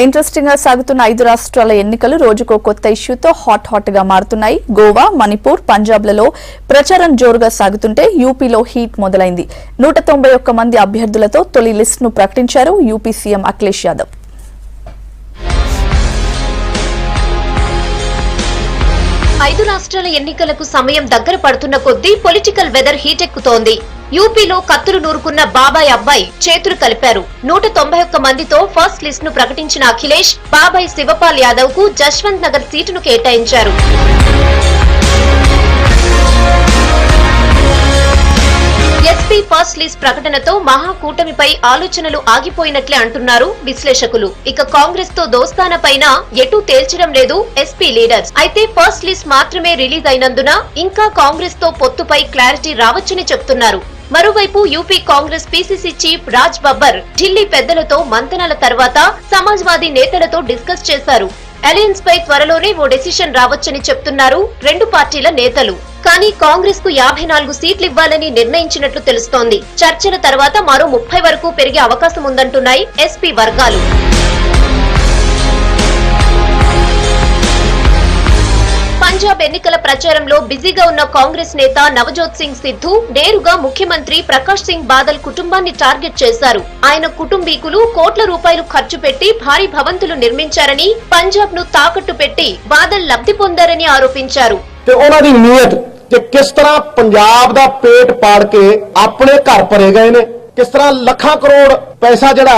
Interesting గా సాగుతున్న 5 రాష్ట్రాల ఎన్నికలు రోజుకో కొత్త ఇష్యూతో హాట్ గా మారుతున్నాయి. గోవా, మణిపూర్, పంజాబ్లలో ప్రచారం జోరుగా సాగుతుంటే యూపీలో హీట్ మొదలైంది. 191 మంది అభ్యర్థులతో తొలి లిస్టును ప్రకటించారు యూపీ సీఎం అఖిలేష్ యాదవ్. ఐదు రాష్ట్రాల ఎన్నికలకు సమయం దగ్గర పడుతున్న కొద్దీ పొలిటికల్ వెదర్ హీటెక్కుతోంది. యూపీలో కత్తులు నూరుకున్న బాబాయ్ అబ్బాయి చేతులు కలిపారు. 191 మందితో ఫస్ట్ లిస్ట్ ను ప్రకటించిన అఖిలేష్ బాబాయ్ శివపాల్ యాదవ్ కు జశ్వంత్ నగర్ సీటును కేటాయించారు. ఎస్పీ ఫస్ట్ లిస్ట్ ప్రకటనతో మహాకూటమిపై ఆలోచనలు ఆగిపోయినట్లే అంటున్నారు విశ్లేషకులు. ఇక కాంగ్రెస్ తో దోస్తాన పైన ఎటూ తేల్చడం లేదు ఎస్పీ లీడర్స్. అయితే ఫస్ట్ లిస్ట్ మాత్రమే రిలీజ్ అయినందున ఇంకా కాంగ్రెస్ తో పొత్తుపై క్లారిటీ రావచ్చని చెప్తున్నారు. మరోవైపు UP Congress PCC chief Raj Babbar Delhi పెద్దలతో మంతనాల తర్వాత సమాజ్వాదీ నేతలతో డిస్కస్ చేశారు. అలయన్స్ పై త్వరలోనే ఓ డెసిషన్ రావచ్చని చెప్తున్నారు రెండు పార్టీల నేతలు. కానీ కాంగ్రెస్ కు 54 సీట్లు ఇవ్వాలని నిర్ణయించినట్లు తెలుస్తోంది. చర్చల తర్వాత మరో 30 వరకు పెరిగే అవకాశం ఉందంటున్నాయి ఎస్పీ వర్గాలు. పంజాబ్ ఎన్నికల ప్రచారంలో బిజీగా ఉన్న కాంగ్రెస్ నేత నవజోత్ సింగ్ సిద్ధు నేరుగా ముఖ్యమంత్రి ప్రకాష్ సింగ్ బాదల్ కుటుంబాన్ని టార్గెట్ చేశారు. ఆయన కుటుంబీకులు కోట్ల రూపాయలు ఖర్చు పెట్టి భారీ భవంతులు నిర్మించారని, పంజాబ్ ను తాకట్టు పెట్టి బాదల్ లబ్ధి పొందారని ఆరోపించారు. कि किस तरह पंजाब दा पेट पाड़ के अपने घर भरे गए ने, किस तरह लाखां करोड़ पैसा जड़ा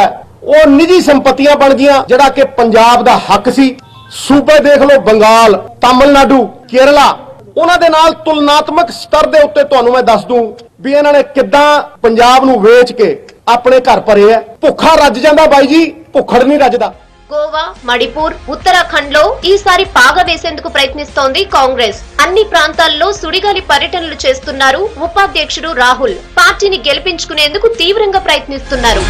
वो निजी संपत्तियां बन गईयां जड़ा कि पंजाब दा हक सी। सूबे देख लो बंगाल, तमिलनाडु, केरला, उन्हां दे नाल तुलनात्मक स्तर दे उत्ते तुहानूं मैं दस दूं भी इन्हां ने किद्दां पंजाब नूं वेच के अपने घर भरे है। भुखा रज जांदा बाई जी, भुखड़ नहीं रजदा। గోవా, మణిపూర్, ఉత్తరాఖండ్ లో ఈసారి పాగా వేసేందుకు ప్రయత్నిస్తోంది కాంగ్రెస్. అన్ని ప్రాంతాల్లో సుడిగాలి పర్యటనలు చేస్తున్నారు ఉపాధ్యక్షుడు రాహుల్. పార్టీని గెలిపించుకునేందుకు తీవ్రంగా ప్రయత్నిస్తున్నారు.